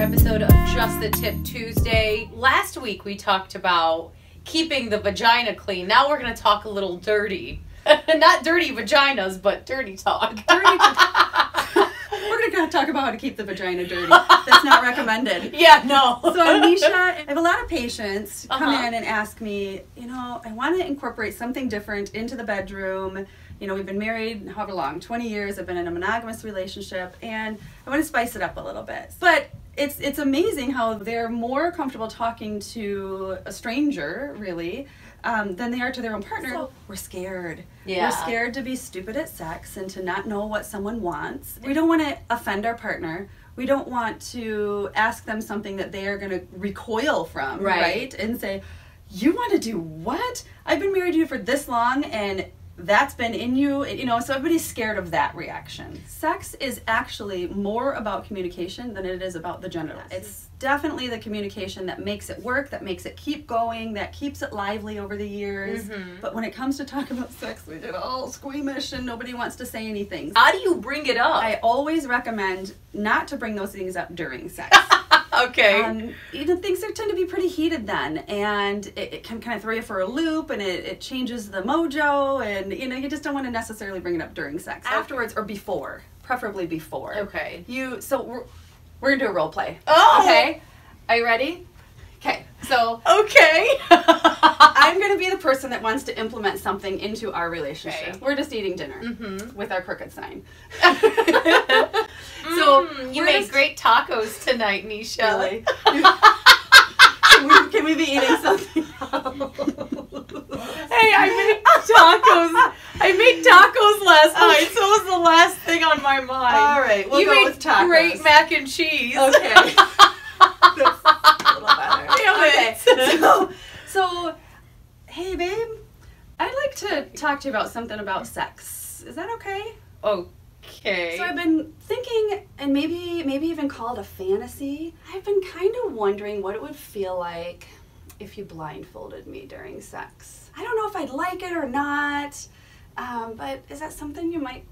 episode of Just the Tip Tuesday. Last week we talked about keeping the vagina clean. Now we're going to talk a little dirty. Not dirty vaginas, but dirty talk. We're going to talk about how to keep the vagina dirty. That's not recommended. Yeah, no. So Nisha, I have a lot of patients come in and ask me, I want to incorporate something different into the bedroom. We've been married however long, 20 years. I've been in a monogamous relationship, and I want to spice it up a little bit. But it's amazing how they're more comfortable talking to a stranger, really, than they are to their own partner. So we're scared. Yeah. We're scared to be stupid at sex and to not know what someone wants. We don't want to offend our partner. We don't want to ask them something that they are going to recoil from, right? And say, you want to do what? I've been married to you for this long, and that's been in you, so everybody's scared of that reaction. Sex is actually more about communication than it is about the genitals. It's definitely the communication that makes it work, that makes it keep going, that keeps it lively over the years. But when it comes to talk about sex, we get all squeamish and nobody wants to say anything. How do you bring it up? I always recommend not to bring those things up during sex. Okay. Things tend to be pretty heated then, and it can kind of throw you for a loop, and it changes the mojo, and you just don't want to necessarily bring it up during sex. Afterwards or before, preferably before. Okay. So we're gonna do a role play. Oh. Okay. Are you ready? Okay. So. Okay. I'm gonna be the person that wants to implement something into our relationship. Okay. We're just eating dinner with our crooked sign. So you made great tacos tonight, Nisha. Really? Can we be eating something else? Hey, I made tacos last night, so it was the last thing on my mind. All right, we'll go with tacos. You made great mac and cheese. Okay. That's a little better. Damn it. So, hey babe, I'd like to talk to you about something about sex. Is that okay? Okay. So I've been thinking, and maybe even called a fantasy. I've been kind of wondering what it would feel like if you blindfolded me during sex. I don't know if I'd like it or not, but is that something you might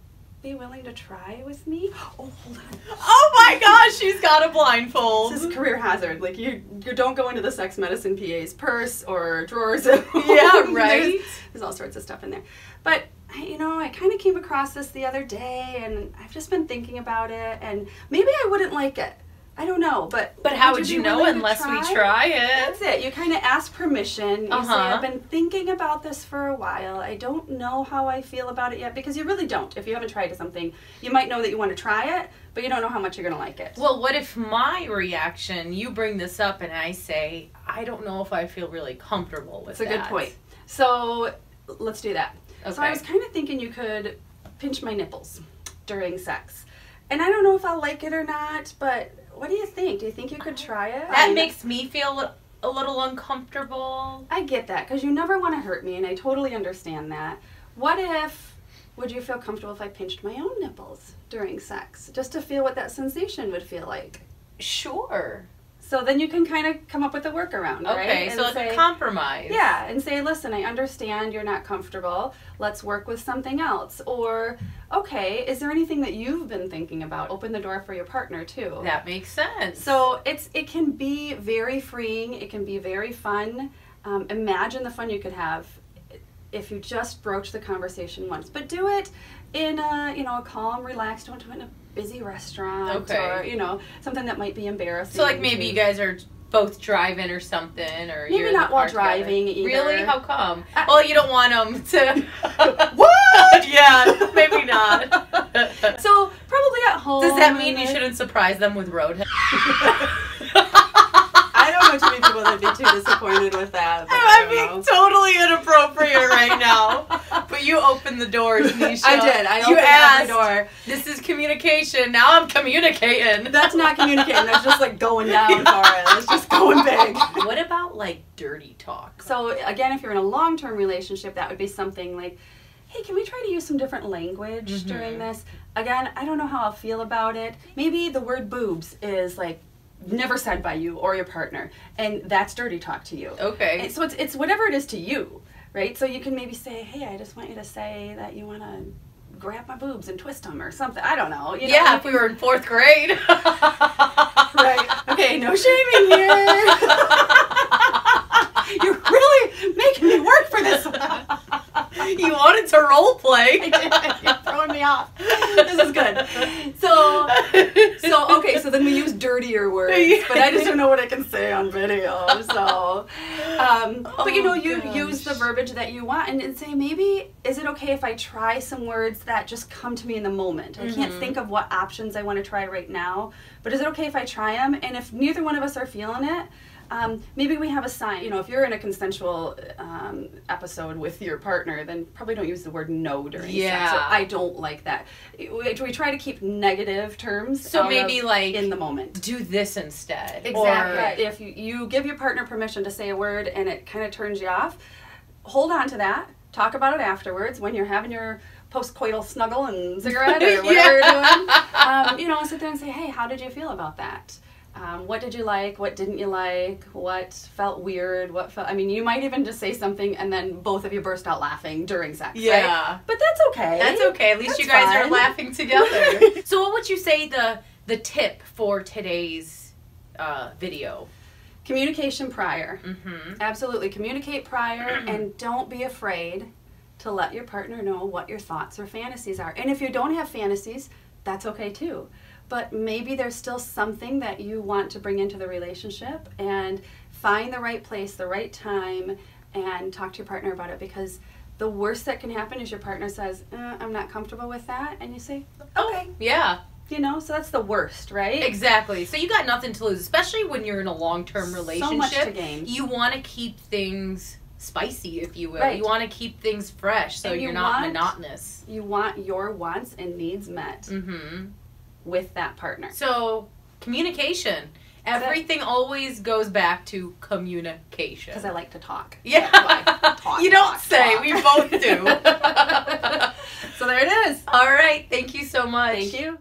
be willing to try with me? Oh, hold on. Oh my gosh, she's got a blindfold. This is career hazard. Like, you don't go into the sex medicine PA's purse or drawers. Yeah, right. There's all sorts of stuff in there. But I kind of came across this the other day, and I've just been thinking about it, and maybe I wouldn't like it. I don't know, but how would you know unless we try it? That's it. You kind of ask permission. You say, I've been thinking about this for a while. I don't know how I feel about it yet, because you really don't. If you haven't tried something, you might know that you want to try it, but you don't know how much you're going to like it. Well, what if my reaction, you bring this up and I say, I don't know if I feel really comfortable with that. That's a good point. So let's do that. Okay. So I was kind of thinking you could pinch my nipples during sex. And I don't know if I'll like it or not, but what do you think? Do you think you could try it? That makes me feel a little uncomfortable. I get that, because you never want to hurt me, and I totally understand that. Would you feel comfortable if I pinched my own nipples during sex, just to feel what that sensation would feel like? Sure. So then you can kind of come up with a workaround, right? Okay, so it's a compromise. Yeah, and say, listen, I understand you're not comfortable. Let's work with something else. Or, okay, is there anything that you've been thinking about? Open the door for your partner, too. That makes sense. So it can be very freeing. It can be very fun. Imagine the fun you could have if you just broach the conversation once. But do it in a calm, relaxed, don't do it in a busy restaurant, or something that might be embarrassing. So like maybe you guys are both driving or soming, or maybe you're not while driving either. Really? How come? Well, you don't want them to. What? Yeah, maybe not. So probably at home. Does that mean you shouldn't surprise them with Roadhead? I don't know too many people that'd be too disappointed with that. I'm being totally inappropriate right now. But you opened the doors, Nisha. I did. I opened every door. This is communication. Now I'm communicating. That's not communicating. That's just like going down for it. That's just going big. What about like dirty talk? So again, if you're in a long-term relationship, that would be something like, hey, can we try to use some different language during this? Again, I don't know how I'll feel about it. Maybe the word boobs is like never said by you or your partner, and that's dirty talk to you. Okay. And so it's whatever it is to you, right? So you can maybe say, hey, I just want you to say that you want to grab my boobs and twist them or something. I don't know. Yeah, if we were in 4th grade. Right. Okay, no shaming here. You're really making me work for this one. You wanted to role play. I did. You're throwing me off. This is good. So okay, so then we use dirtier words, but I just don't know what I can say on video. So, but you know, you use the verbiage that you want and say, maybe, is it okay if I try some words that just come to me in the moment? I can't think of what options I want to try right now, but is it okay if I try them? And if neither one of us are feeling it, maybe we have a sign. You know, if you're in a consensual episode with your partner, then probably don't use the word no during sex. Or, I don't like that. We try to keep negative terms. So maybe like in the moment. Do this instead. Exactly. Or if you give your partner permission to say a word and it kind of turns you off, hold on to that. Talk about it afterwards when you're having your post-coital snuggle and cigarette or whatever you're doing. You know, sit there and say, hey, how did you feel about that? What did you like? What didn't you like? What felt weird? I mean, you might even just say something and then both of you burst out laughing during sex, right? But that's okay. That's okay. At least you guys are laughing together. So what would you say the tip for today's video? Communication prior. Absolutely. Communicate prior and don't be afraid to let your partner know what your thoughts or fantasies are. And if you don't have fantasies, that's okay too. But maybe there's still something that you want to bring into the relationship, and find the right place, the right time, and talk to your partner about it, because the worst that can happen is your partner says, I'm not comfortable with that, and you say, okay. Yeah. You know, so that's the worst, right? Exactly. So you got nothing to lose, especially when you're in a long-term relationship. So much to gain. You want to keep things spicy, if you will. Right. You want to keep things fresh so you're not monotonous. You want your wants and needs met. With that partner. So, communication. Everything always goes back to communication. Because I like to talk. Yeah. You don't say. We both do. So there it is. All right. Thank you so much. Thank you.